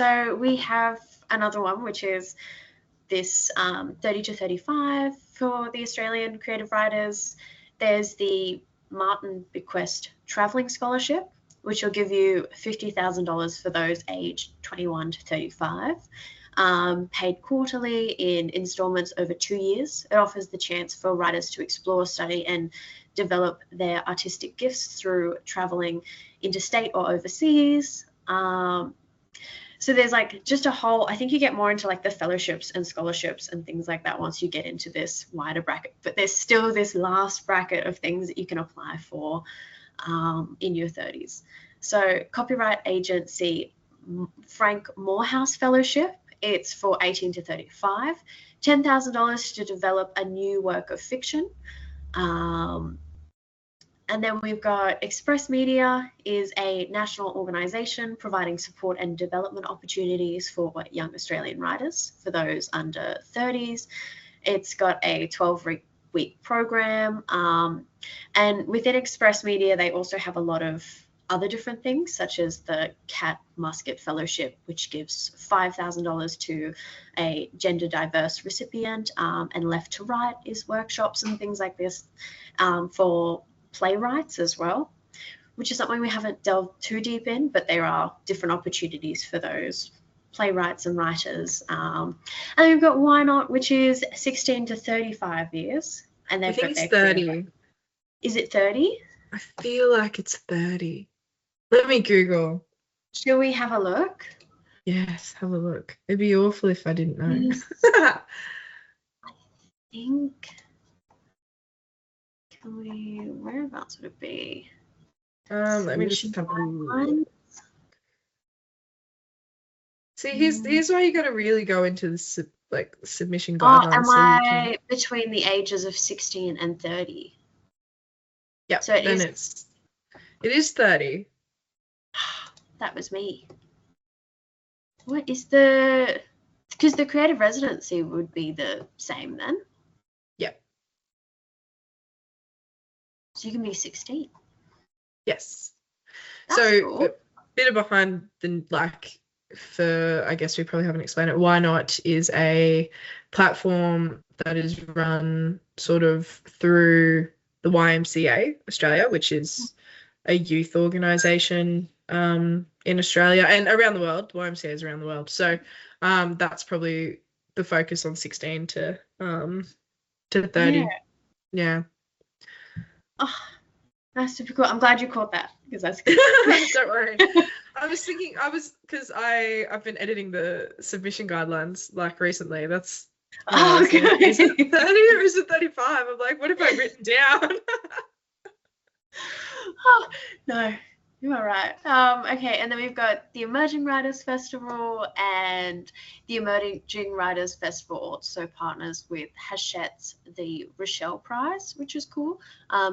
So we have another one, which is this 30 to 35 for the Australian creative writers. There's the Marten Bequest Travelling Scholarship, which will give you $50,000 for those aged 21 to 35, paid quarterly in instalments over 2 years. It offers the chance for writers to explore, study, and develop their artistic gifts through travelling interstate or overseas. So there's like just a whole, I think you get more into like the fellowships and scholarships and things like that once you get into this wider bracket, but there's still this last bracket of things that you can apply for in your 30s. So copyright agency Frank Moorhouse Fellowship, it's for 18 to 35, $10,000 to develop a new work of fiction. And then we've got Express Media is a national organisation providing support and development opportunities for young Australian writers, for those under 30s. It's got a 12-week program. And within Express Media, they also have a lot of other different things, such as the Cat Musket Fellowship, which gives $5,000 to a gender diverse recipient, and Left to Right is workshops and things like this for playwrights as well, which is something we haven't delved too deep in, but there are different opportunities for those playwrights and writers. And we've got WhyNot, which is 16 to 35 years. And they've got their 30. Is it 30? I feel like it's 30. Let me Google. Shall we have a look? Yes, have a look. It'd be awful if I didn't know. I think... whereabouts would it be? Let me just have a look. See, here's why you got to really go into the like submission guidelines. Am I between the ages of 16 and 30? Yeah. So it is 30. That was me. What is the? Because the creative residency would be the same then. So you can be 16. Yes. That's so cool. A bit of behind the I guess we probably haven't explained it. WhyNot is a platform that is run sort of through the YMCA Australia, which is a youth organisation in Australia and around the world. YMCA is around the world. So that's probably the focus on 16 to 30. Yeah. Oh, that's super cool. I'm glad you caught that because that's good. Don't worry. Because I've been editing the submission guidelines like recently. That's okay. Is it 30 or is it 35? I'm like, what have I written down? Oh, no, you are right. Okay, and then we've got the Emerging Writers Festival, and the Emerging Writers Festival also partners with Hachette's the Rochelle Prize, which is cool.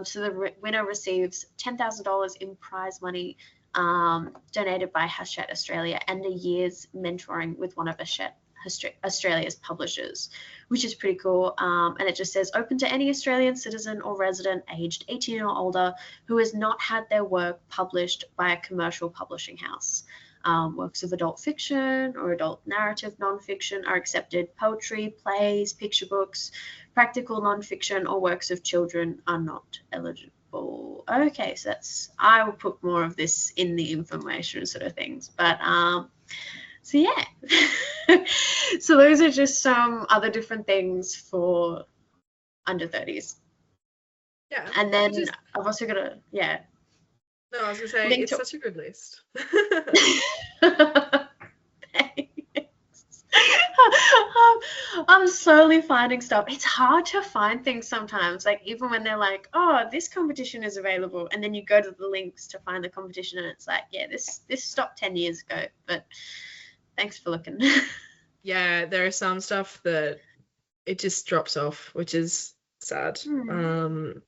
So the winner receives $10,000 in prize money donated by Hachette Australia and a year's mentoring with one of Australia's publishers, which is pretty cool. And it just says open to any Australian citizen or resident aged 18 or older who has not had their work published by a commercial publishing house. Works of adult fiction or adult narrative nonfiction are accepted. Poetry, plays, picture books, practical nonfiction, or works of children are not eligible. Okay, so I will put more of this in the information sort of things. But so yeah, so those are just some other different things for under 30s. Yeah. And then I've also got No, I was going to say, it's such a good list. Thanks. I'm slowly finding stuff. It's hard to find things sometimes, like even when they're like, oh, this competition is available, and then you go to the links to find the competition and it's like, yeah, this stopped 10 years ago, but thanks for looking. Yeah, there is some stuff that it just drops off, which is sad.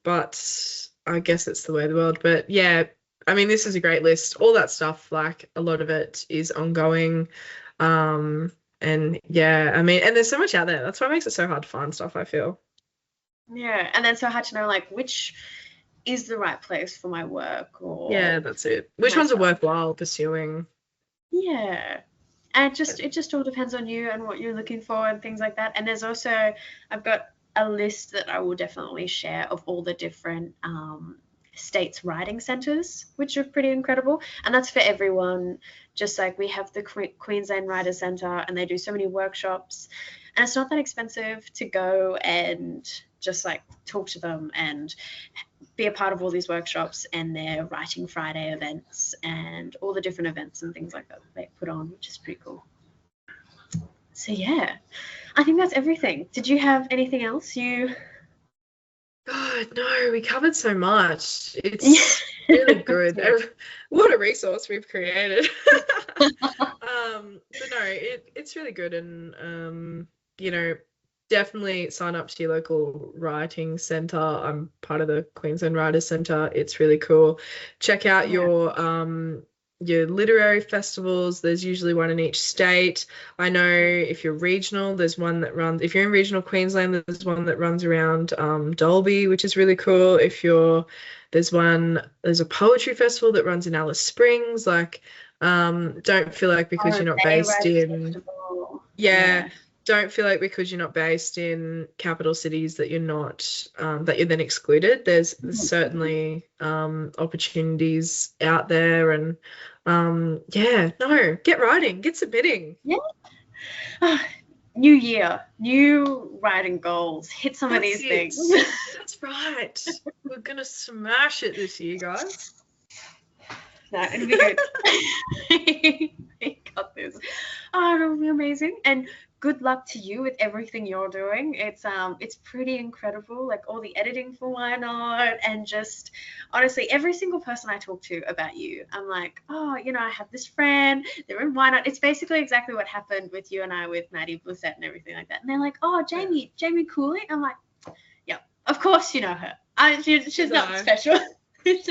But I guess it's the way of the world. But yeah, I mean, this is a great list. All that stuff, like a lot of it is ongoing. And yeah, I mean, and there's so much out there. That's why it makes it so hard to find stuff, I feel. Yeah, and then so hard to know like which is the right place for my work, or yeah, that's it. Which ones are worthwhile pursuing? Yeah. And it just all depends on you and what you're looking for and things like that. And there's also, I've got a list that I will definitely share of all the different states writing centres, which are pretty incredible. And that's for everyone. Just like we have the Queensland Writers Centre, and they do so many workshops, and it's not that expensive to go and just like talk to them and be a part of all these workshops and their Writing Friday events and all the different events and things like that they put on, which is pretty cool. So yeah, I think that's everything. Did you have anything else you... God, no, we covered so much. It's really good. What a resource we've created. But no, it's really good, and you know, definitely sign up to your local writing centre. I'm part of the Queensland Writers Centre. It's really cool. Check out your literary festivals. There's usually one in each state. I know if you're regional, there's one that runs, if you're in regional Queensland, there's one that runs around Dalby, which is really cool. There's a poetry festival that runs in Alice Springs. Like, don't feel like because you're not based in... Don't feel like because you're not based in capital cities that you're not that you're then excluded. There's certainly opportunities out there, and get writing, get submitting. New year, new writing goals. Hit some of these things. That's right. We're gonna smash it this year, guys. No, it'll be good. We got this. Oh, it'll be amazing. And good luck to you with everything you're doing. It's pretty incredible, like all the editing for WhyNot, and just honestly every single person I talk to about you, I'm like, oh, I have this friend, they're in WhyNot. It's basically exactly what happened with you and I with Maddie Blissett and everything like that. And they're like, oh, Jaime Colley. I'm like, yeah, of course you know her. She's not special. It's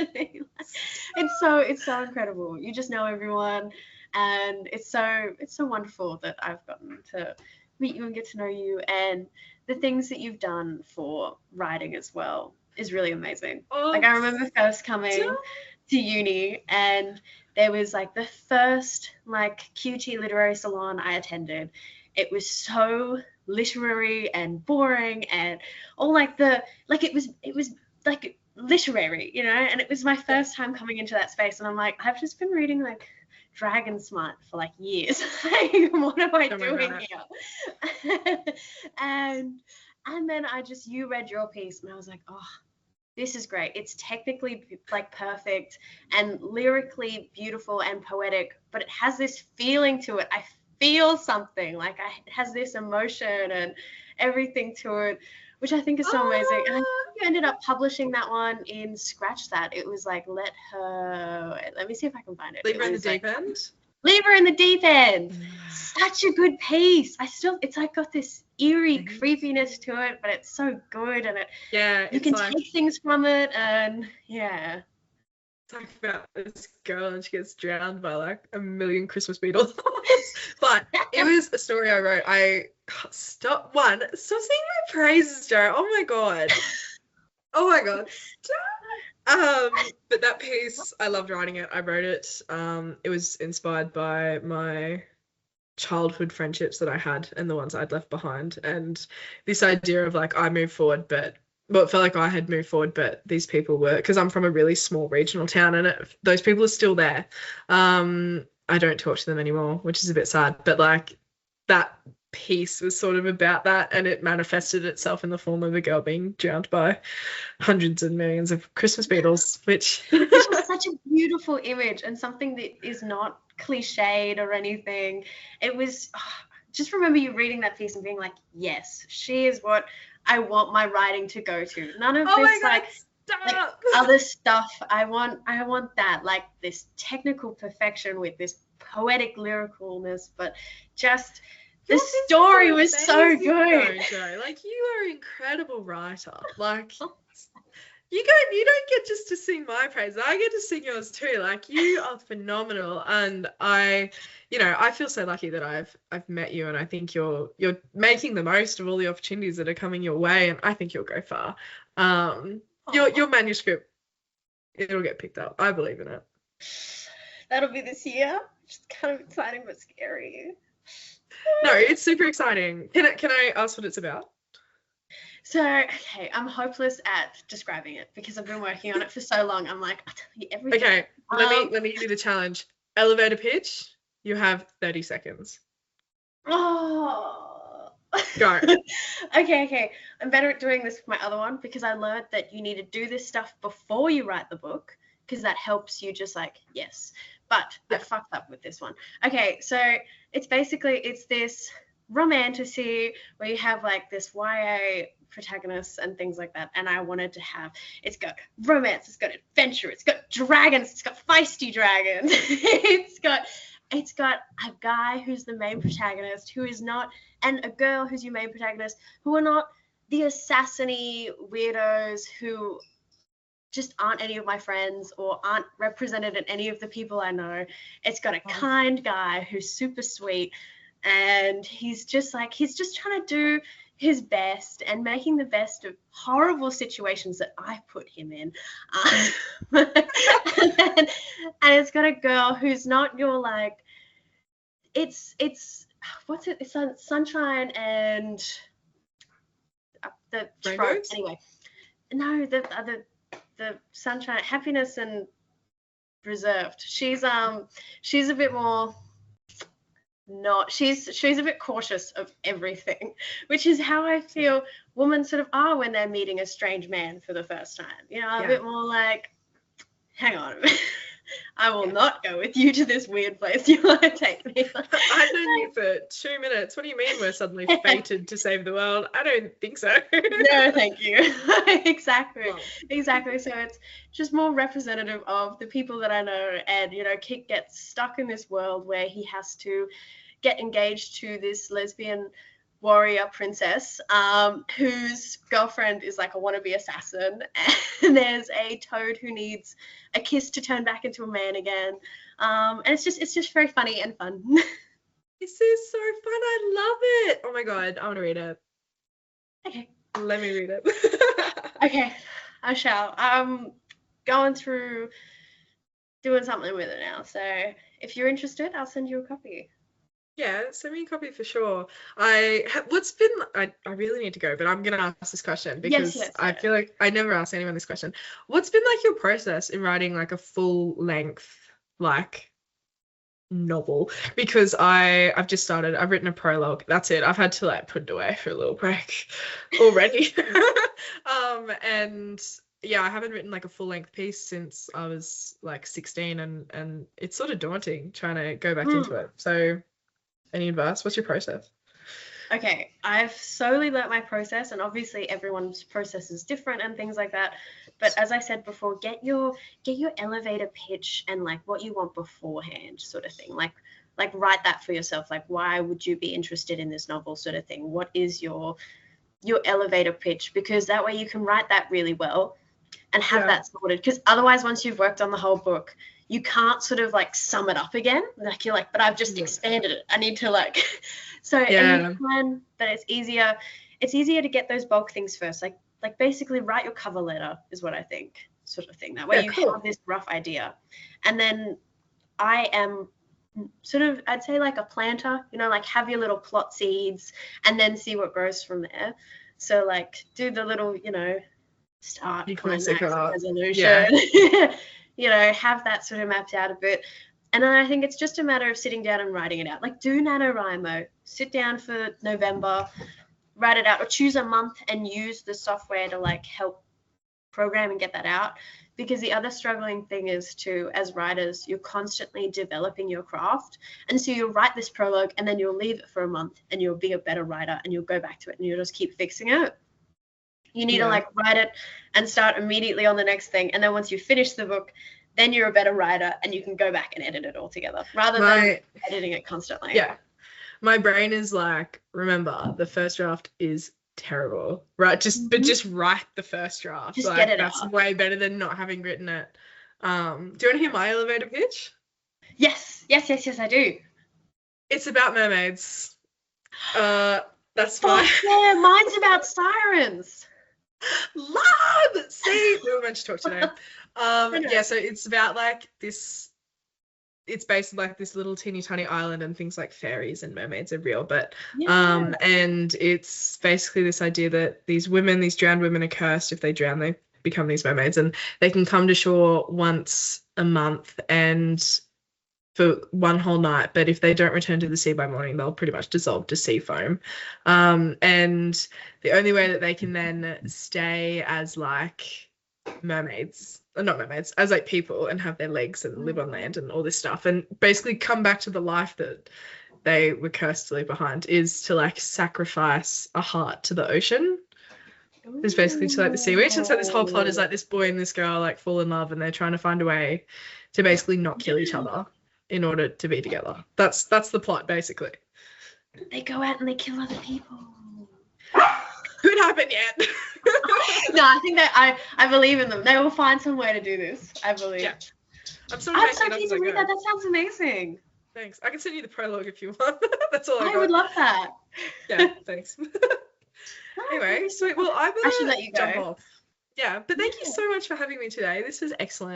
so incredible. You just know everyone. And it's so wonderful that I've gotten to meet you and get to know you, and the things that you've done for writing as well is really amazing. Like, I remember first coming to uni, and there was like the first like QT literary salon I attended. It was so literary and boring, and all like it was like literary, and it was my first time coming into that space, and I'm like, I've just been reading like Dragon Smart for like years. Like, what am I doing here? and then you read your piece, and I was like, oh, this is great. It's technically like perfect and lyrically beautiful and poetic, but it has this feeling to it. I feel something, like it has this emotion and everything to it, which I think is so amazing. And I think you ended up publishing that one in Scratch That. It was like, let me see if I can find it. Leave Her in the Deep End? Leave Her in the Deep End. Such a good piece. It's like got this eerie creepiness to it, but it's so good, and you can take things from it, and yeah. Talk about this girl and she gets drowned by like a million Christmas beetles. But it was a story I wrote. Stop singing my praises, Joe. Oh my god. Stop. But that piece, I loved writing it. I wrote it. It was inspired by my childhood friendships that I had and the ones I'd left behind, and this idea of like I moved forward, but it felt like I had moved forward, but these people were, because I'm from a really small regional town, and those people are still there. I don't talk to them anymore, which is a bit sad, but like that piece was sort of about that, and it manifested itself in the form of a girl being drowned by hundreds and millions of Christmas beetles, which is such a beautiful image, and something that is not cliched or anything. It was just remember you reading that piece and being like, yes, she is what I want my writing to go to. None of this like other stuff. I want that, like this technical perfection with this poetic lyricalness, but just the story was so good. Joe. Like, you are an incredible writer. Like, you don't get just to sing my praise. I get to sing yours too. Like, you are phenomenal, and I feel so lucky that I've met you, and I think you're making the most of all the opportunities that are coming your way, and I think you'll go far. Your manuscript, it'll get picked up. I believe in it. That'll be this year. It's kind of exciting but scary. No, it's super exciting. Can I ask what it's about? So, okay, I'm hopeless at describing it because I've been working on it for so long. I'm like, I'll tell you everything. Okay, let me give you the challenge. Elevator pitch. You have 30 seconds. Oh. Go. Okay. I'm better at doing this with my other one because I learned that you need to do this stuff before you write the book because that helps you just like, yes. But I fucked up with this one. Okay, so it's this romantasy where you have like this YA protagonist and things like that, and I wanted to have, it's got romance, it's got adventure, it's got dragons, it's got feisty dragons, it's got a guy who's the main protagonist who is not, and a girl who's your main protagonist who are not the assassin-y weirdos who just aren't any of my friends or aren't represented in any of the people I know. It's got a kind guy who's super sweet, and he's just trying to do his best and making the best of horrible situations that I put him in. And it's got a girl who's not your like, it's what's it? It's sunshine and the trope. Anyway, no, the sunshine, happiness and reserved. She's a bit more. Not she's a bit cautious of everything, which is how I feel women sort of are when they're meeting a strange man for the first time. You know, a bit more like, hang on, I will not go with you to this weird place you want to take me. I've known you for 2 minutes. What do you mean we're suddenly fated to save the world? I don't think so. No, thank you. Exactly. So it's just more representative of the people that I know, and you know, Kit gets stuck in this world where he has to get engaged to this lesbian warrior princess whose girlfriend is like a wannabe assassin, and there's a toad who needs a kiss to turn back into a man again, and it's just very funny and fun. This is so fun. I love it. Oh my god, I want to read it. Okay, let me read it. Okay, I shall. I'm going through doing something with it now, so if you're interested, I'll send you a copy. Yeah, send me a copy for sure. I really need to go, but I'm gonna ask this question because I feel like I never ask anyone this question. What's been like your process in writing like a full length like novel? Because I've just started. I've written a prologue. That's it. I've had to like put it away for a little break already. And yeah, I haven't written like a full length piece since I was like 16, and it's sort of daunting trying to go back into it. So any advice? What's your process? Okay, I've slowly learnt my process, and obviously everyone's process is different and things like that. But as I said before, get your elevator pitch and like what you want beforehand, sort of thing. Like write that for yourself. Like, why would you be interested in this novel, sort of thing? What is your elevator pitch? Because that way you can write that really well and have that sorted. Because otherwise, once you've worked on the whole book, you can't sort of like sum it up again. Like you're like, but I've just expanded it. I need to like, so and you can, but it's easier to get those bulk things first. Like basically write your cover letter is what I think, sort of thing. That way you have this rough idea. And then I am sort of, I'd say like a planter, you know, like have your little plot seeds and then see what grows from there. So like do the little, you know, start, climax, resolution. You know, have that sort of mapped out a bit. And then I think it's just a matter of sitting down and writing it out. Like do NaNoWriMo, sit down for November, write it out, or choose a month and use the software to like help program and get that out. Because the other struggling thing is too, as writers, you're constantly developing your craft. And so you'll write this prologue and then you'll leave it for a month and you'll be a better writer and you'll go back to it and you'll just keep fixing it. You need to like write it and start immediately on the next thing. And then once you finish the book, then you're a better writer and you can go back and edit it all together rather than editing it constantly. Yeah. My brain is like, remember, the first draft is terrible, right? But just write the first draft. Just like, get it that's out. way better than not having written it. Do you want to hear my elevator pitch? Yes, I do. It's about mermaids. That's fine. Oh, yeah, mine's about sirens. Love! See, we were meant to talk today. Yeah, so it's about like this it's based like this little teeny tiny island, and things like fairies and mermaids are real. But Yeah. and it's basically this idea that these drowned women are cursed. If they drown, they become these mermaids, and they can come to shore once a month and for one whole night, but if they don't return to the sea by morning, they'll pretty much dissolve to sea foam. And the only way that they can then stay as like mermaids, not mermaids, as like people, and have their legs and live on land and all this stuff, and basically come back to the life that they were cursed to leave behind, is to like sacrifice a heart to the ocean. It's basically to like the sea witch. And so this whole plot is like this boy and this girl like fall in love, and they're trying to find a way to basically not kill each other in order to be together. That's the plot, basically. They go out and they kill other people. Could happen yet. No, I think that I believe in them. They will find some way to do this. I believe. Yeah. I'm so keen to read that. That sounds amazing. Thanks. I can send you the prologue if you want. That's all I got. I would love that. Yeah, thanks. Anyway, sweet. Well, I will I should let you go. jump off. Yeah, but thank you so much for having me today. This was excellent.